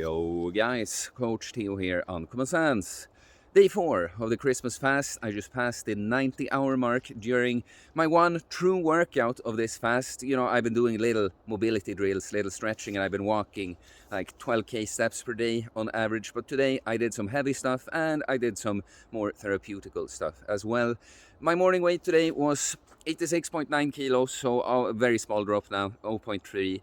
Yo guys, Coach Theo here on Common Sense. Day 4 of the Christmas fast. I just passed the 90-hour mark during my one true workout of this fast. You know, I've been doing little mobility drills, little stretching, and I've been walking like 12k steps per day on average. But today I did some heavy stuff and I did some more therapeutical stuff as well. My morning weight today was 86.9 kilos, so a very small drop now, 0.3.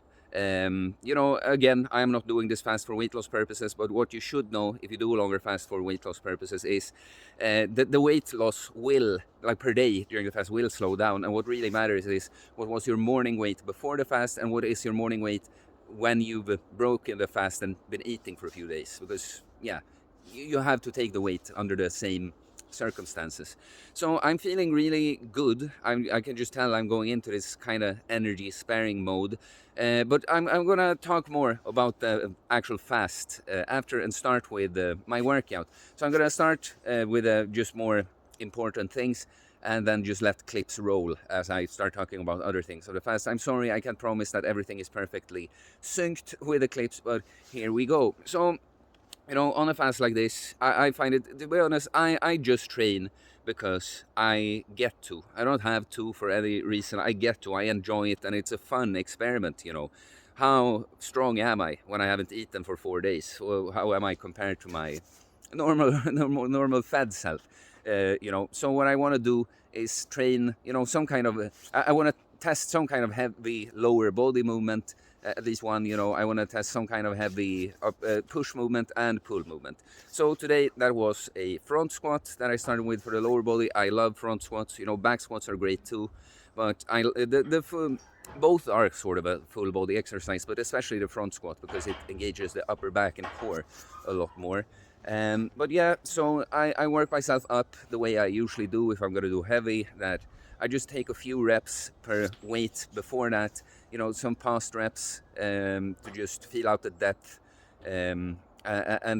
You know, again, I am not doing this fast for weight loss purposes, but what you should know if you do a longer fast for weight loss purposes is that the weight loss will, like per day during the fast, will slow down. And what really matters is what was your morning weight before the fast and what is your morning weight when you've broken the fast and been eating for a few days. Because, yeah, you have to take the weight under the same circumstances. So I'm feeling really good. I can just tell I'm going into this kind of energy sparing mode. But I'm gonna talk more about the actual fast after and start with my workout. So I'm gonna start with just more important things and then just let clips roll as I start talking about other things of the fast. I'm sorry, I can't promise that everything is perfectly synced with the clips, but here we go. So, you know, on a fast like this, I find it, to be honest, I just train because I get to. I don't have to for any reason. I get to. I enjoy it, and it's a fun experiment, you know. How strong am I when I haven't eaten for 4 days? Or how am I compared to my normal fed self? You know, so what I want to do is train, you know, some kind of, I want to test some kind of heavy lower body movement, at least one, you know. I want to test some kind of heavy push movement and pull movement. So today that was a front squat that I started with for the lower body. I love front squats, you know. Back squats are great too, but both are sort of a full body exercise, but especially the front squat because it engages the upper back and core a lot more. But yeah, so I work myself up the way I usually do if I'm going to do heavy, that I just take a few reps per weight before that, you know, some past reps to just feel out the depth, and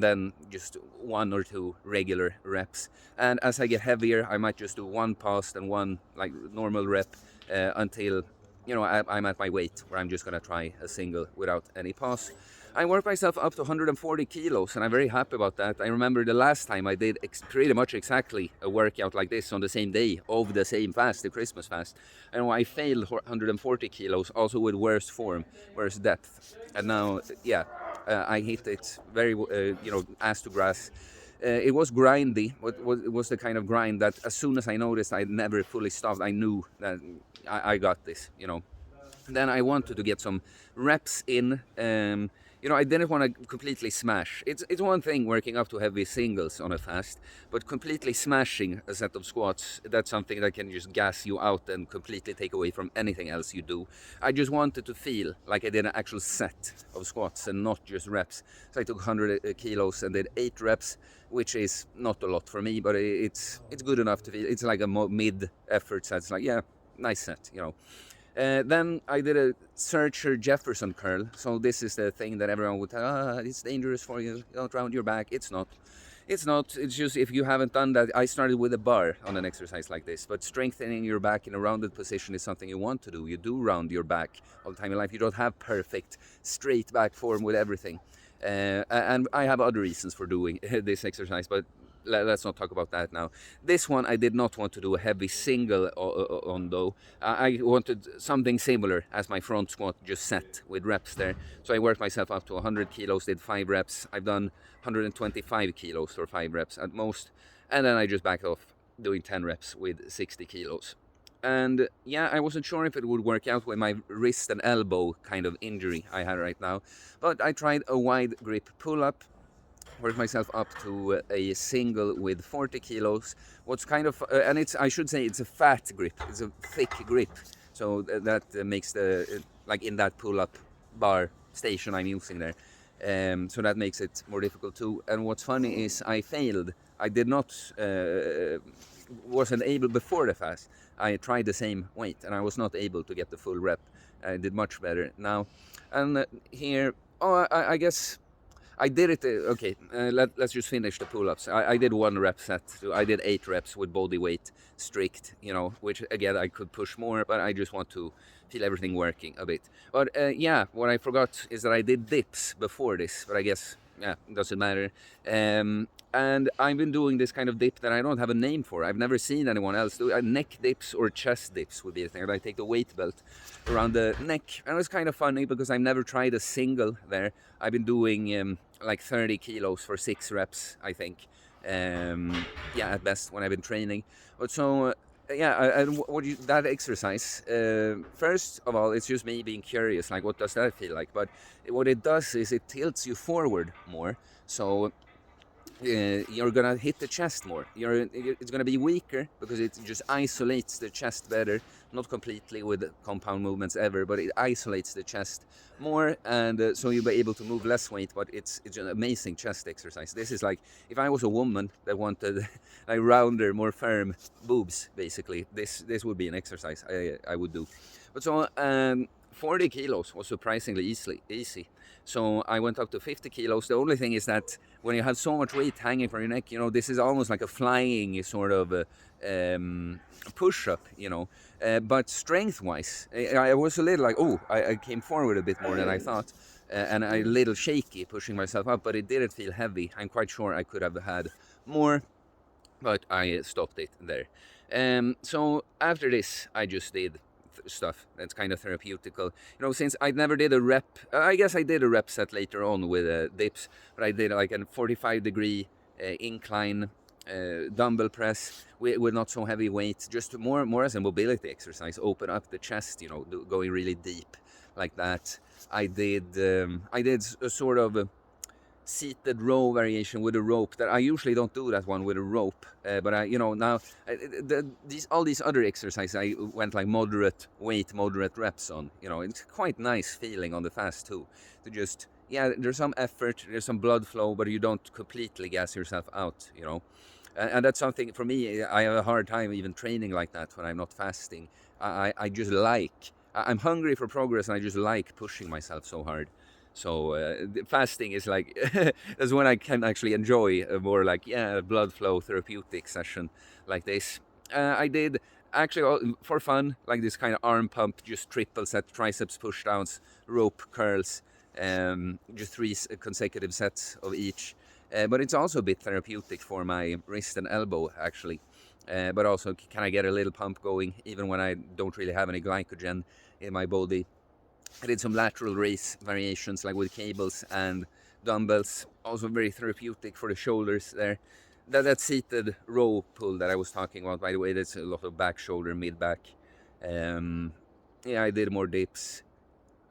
then just 1 or 2 regular reps. And as I get heavier, I might just do 1 past and 1 like normal rep until, you know, I'm at my weight where I'm just going to try a single without any pause. I worked myself up to 140 kilos, and I'm very happy about that. I remember the last time I did pretty much exactly a workout like this on the same day of the same fast, the Christmas fast. And I failed 140 kilos, also with worse form, worse depth. And now, yeah, I hit it very, you know, ass to grass. It was grindy, but it was the kind of grind that as soon as I noticed I never fully stopped, I knew that I got this, you know. Then I wanted to get some reps in. You know, I didn't want to completely smash. It's one thing working up to heavy singles on a fast, but completely smashing a set of squats, that's something that can just gas you out and completely take away from anything else you do. I just wanted to feel like I did an actual set of squats and not just reps. So I took 100 kilos and did 8 reps, which is not a lot for me, but it's good enough to feel. It's like a mid effort, so it's like, yeah, nice set, you know. Then I did a Searcher Jefferson curl. So this is the thing that everyone would tell, it's dangerous for you, don't round your back. It's not. It's not. It's just if you haven't done that, I started with a bar on an exercise like this. But strengthening your back in a rounded position is something you want to do. You do round your back all the time in life. You don't have perfect straight back form with everything. And I have other reasons for doing this exercise, but let's not talk about that now. This one I did not want to do a heavy single on though. I wanted something similar as my front squat, just set with reps there. So I worked myself up to 100 kilos, did 5 reps. I've done 125 kilos for 5 reps at most. And then I just backed off doing 10 reps with 60 kilos. And yeah, I wasn't sure if it would work out with my wrist and elbow kind of injury I had right now. But I tried a wide grip pull-up, worked myself up to a single with 40 kilos. What's kind of, and I should say it's a fat grip, it's a thick grip. So that makes the, like in that pull-up bar station I'm using there. So that makes it more difficult too. And what's funny is I failed. I did not, wasn't able before the fast. I tried the same weight and I was not able to get the full rep. I did much better now. And here, I guess, I did it, okay, let's just finish the pull-ups. I did 1 rep set, so I did 8 reps with body weight strict, you know, which again, I could push more, but I just want to feel everything working a bit. But yeah, what I forgot is that I did dips before this, but I guess yeah, doesn't matter. And I've been doing this kind of dip that I don't have a name for. I've never seen anyone else do. Neck dips or chest dips would be the thing. I take the weight belt around the neck, and it's kind of funny because I've never tried a single there. I've been doing like 30 kilos for 6 reps, I think. Yeah, at best when I've been training. But so yeah, and what you, that exercise, first of all, it's just me being curious, like what does that feel like? But what it does is it tilts you forward more, so you're gonna hit the chest more. It's gonna be weaker because it just isolates the chest better, not completely with compound movements ever, but it isolates the chest more, and so you'll be able to move less weight. But it's an amazing chest exercise. This is like if I was a woman that wanted like rounder, more firm boobs, basically. This would be an exercise I would do. But so 40 kilos was surprisingly easy. So I went up to 50 kilos. The only thing is that when you have so much weight hanging from your neck, this is almost like a flying sort of push-up, but strength-wise, I was a little like, I came forward a bit more than I thought, and a little shaky pushing myself up, but it didn't feel heavy. I'm quite sure I could have had more, but I stopped it there. So after this, I just did stuff that's kind of therapeutical. Since I never did a rep, I guess I did a rep set later on with dips, but I did like a 45-degree incline dumbbell press with not so heavy weight, just more as a mobility exercise. Open up the chest, going really deep like that. I did a sort of seated row variation with a rope that I usually don't do that one with a rope, but now all these other exercises I went like moderate weight, moderate reps on. It's quite nice feeling on the fast too, to just there's some effort, there's some blood flow, but you don't completely gas yourself out. And that's something for me. I have a hard time even training like that when I'm not fasting. I just I'm hungry for progress, and I just like pushing myself so hard. So fasting is like that's when I can actually enjoy a more like blood flow therapeutic session like this. I did actually for fun like this kind of arm pump, just triple set triceps push downs, rope curls, just 3 consecutive sets of each. But it's also a bit therapeutic for my wrist and elbow actually. But also can I get a little pump going even when I don't really have any glycogen in my body. I did some lateral raise variations like with cables and dumbbells, also very therapeutic for the shoulders there. That seated row pull that I was talking about, by the way, that's a lot of back shoulder, mid back. I did more dips.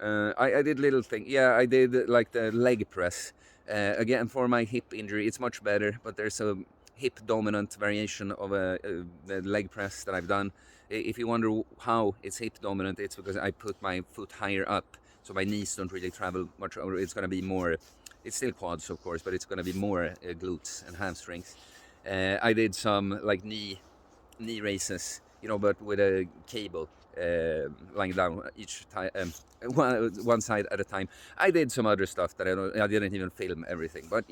I did little things. Yeah, I did like the leg press. Again, for my hip injury, it's much better, but there's a hip dominant variation of the leg press that I've done. If you wonder how it's hip dominant, it's because I put my foot higher up, so my knees don't really travel much. Or it's going to be more, it's still quads, of course, but it's going to be more glutes and hamstrings. I did some like knee raises, but with a cable lying down each time, one side at a time. I did some other stuff that I didn't even film everything, but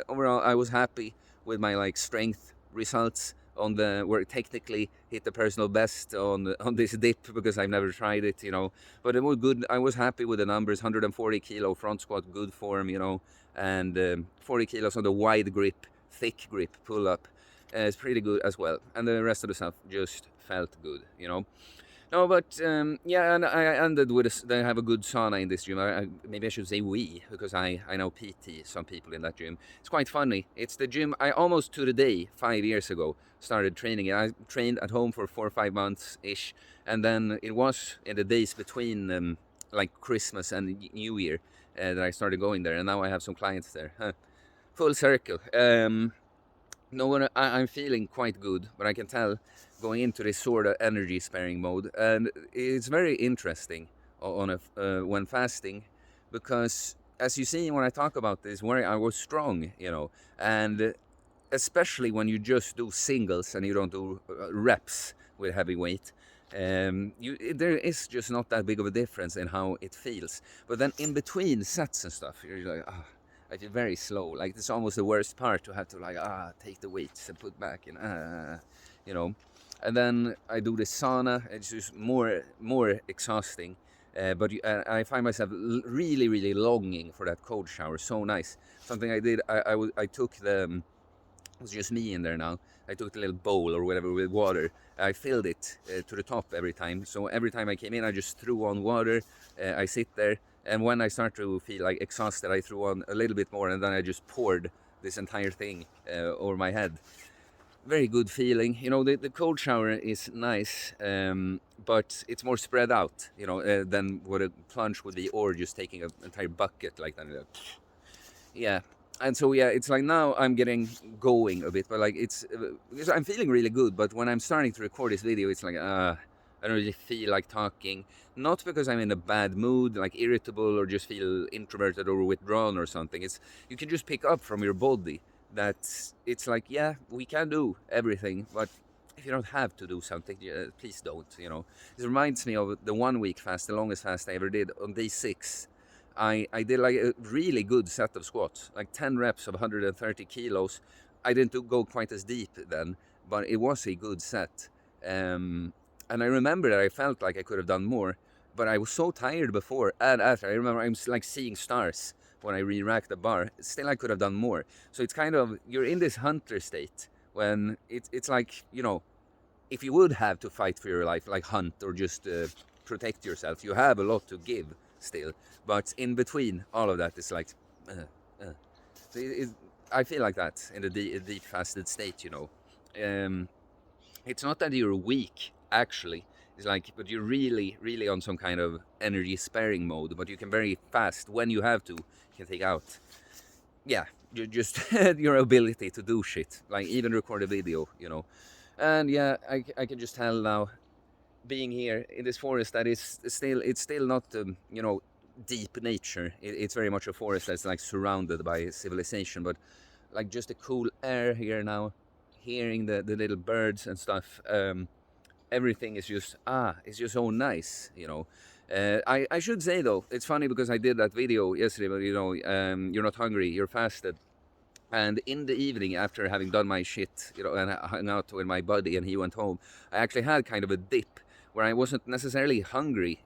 overall I was happy with my like strength results on the where technically hit the personal best on this dip because I've never tried it, but it was good. I was happy with the numbers. 140 kilo front squat, good form, and 40 kilos on the wide grip, thick grip pull up. It's pretty good as well, and the rest of the stuff just felt good. No, but and I ended with they have a good sauna in this gym. Maybe I should say we, because I know PT some people in that gym. It's quite funny. It's the gym I almost to the day 5 years ago started training. I trained at home for 4 or 5 months ish, and then it was in the days between like Christmas and New Year that I started going there, and now I have some clients there. Full circle. No, I'm feeling quite good, but I can tell going into this sort of energy sparing mode, and it's very interesting when fasting, because as you see when I talk about this, where I was strong, and especially when you just do singles and you don't do reps with heavy weight. There is just not that big of a difference in how it feels. But then in between sets and stuff, you're like, I feel very slow. Like it's almost the worst part to have to like take the weights and put back and And then I do the sauna. It's just more exhausting. I find myself really, really longing for that cold shower. So nice. Something I did. I took the. It was just me in there now. I took the little bowl or whatever with water. I filled it to the top every time. So every time I came in, I just threw on water. I sit there, and when I start to feel like exhausted, I threw on a little bit more, and then I just poured this entire thing over my head. Very good feeling. You know, the cold shower is nice, but it's more spread out, than what a plunge would be, or just taking an entire bucket like that. Yeah. And so, yeah, it's like now I'm getting going a bit, but like because I'm feeling really good, but when I'm starting to record this video, it's like, I don't really feel like talking. Not because I'm in a bad mood, like irritable, or just feel introverted or withdrawn or something. You can just pick up from your body that it's like, yeah, we can do everything, but if you don't have to do something, please don't. It reminds me of the 1 week fast, the longest fast I ever did. On day 6, I did like a really good set of squats, like 10 reps of 130 kilos. I didn't go quite as deep then, but it was a good set. And I remember that I felt like I could have done more, but I was so tired before and after. I remember I'm like seeing stars when I re-racked the bar. Still, I could have done more. So it's kind of, you're in this hunter state when it's like, if you would have to fight for your life, like hunt or just protect yourself, you have a lot to give still. But in between all of that, it's like, so I feel like that in the deep fasted state, It's not that you're weak, actually. It's like, but you're really, really on some kind of energy sparing mode. But you can very fast, when you have to, you can take out, yeah, just your ability to do shit, like even record a video, And yeah, I can just tell now, being here in this forest, that it's still not, deep nature. It's very much a forest that's like surrounded by civilization, but like just the cool air here now, hearing the little birds and stuff. Everything is just it's just so nice, I should say though, it's funny because I did that video yesterday, but you're not hungry, you're fasted. And in the evening, after having done my shit, and I hung out with my buddy and he went home, I actually had kind of a dip where I wasn't necessarily hungry,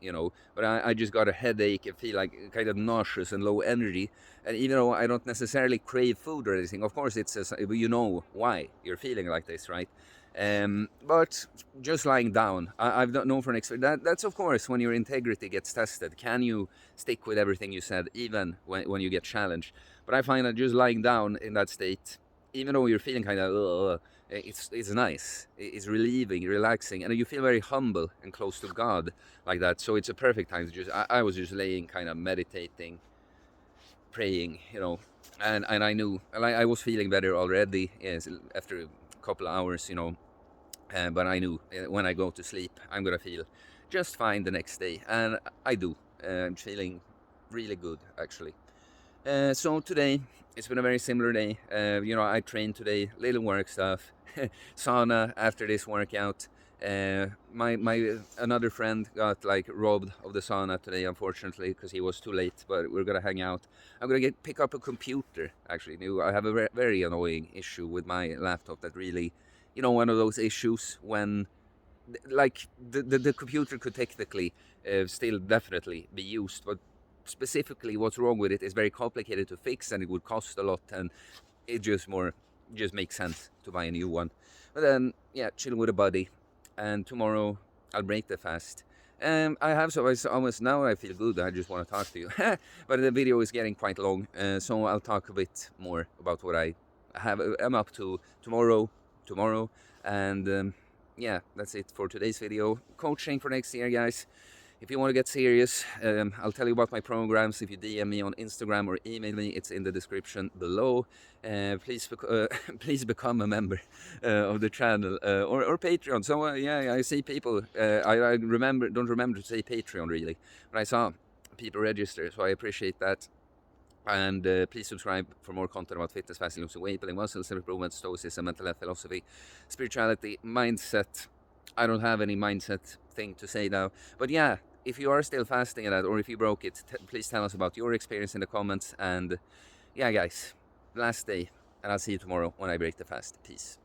but I just got a headache and feel like kind of nauseous and low energy. And even though I don't necessarily crave food or anything, of course, you know why you're feeling like this, right? But just lying down, I've known for an expert that's of course when your integrity gets tested. Can you stick with everything you said, even when you get challenged? But I find that just lying down in that state, even though you're feeling kind of, it's nice. It's relieving, relaxing, and you feel very humble and close to God like that. So it's a perfect time to I was just laying, kind of meditating, praying, and I knew, I was feeling better already, yes, after a couple of hours, but I knew when I go to sleep, I'm gonna feel just fine the next day, and I do. I'm feeling really good, actually. So today, it's been a very similar day. I trained today, little work stuff, sauna after this workout. My another friend got like robbed of the sauna today, unfortunately, because he was too late. But we're gonna hang out. I'm gonna pick up a computer. Actually, I have a very annoying issue with my laptop. That really, one of those issues when, like, the computer could technically still definitely be used, but specifically what's wrong with it is very complicated to fix, and it would cost a lot, and it just makes sense to buy a new one. But then, yeah, chilling with a buddy, and tomorrow I'll break the fast. Almost now I feel good. I just want to talk to you, but the video is getting quite long, so I'll talk a bit more about what I'm up to tomorrow, and yeah, that's it for today's video. Coaching for next year, guys. If you want to get serious, I'll tell you about my programs. If you DM me on Instagram or email me, it's in the description below. Please become a member of the channel or Patreon. So yeah, I see people. I don't remember to say Patreon really, but I saw people register, so I appreciate that. And please subscribe for more content about fitness, fasting, losing weight, building muscle, self-improvement, stoicism, mental health, philosophy, spirituality, mindset. I don't have any mindset thing to say now, but yeah, if you are still fasting at that, or if you broke it, please tell us about your experience in the comments. And yeah, guys, last day, and I'll see you tomorrow when I break the fast. Peace.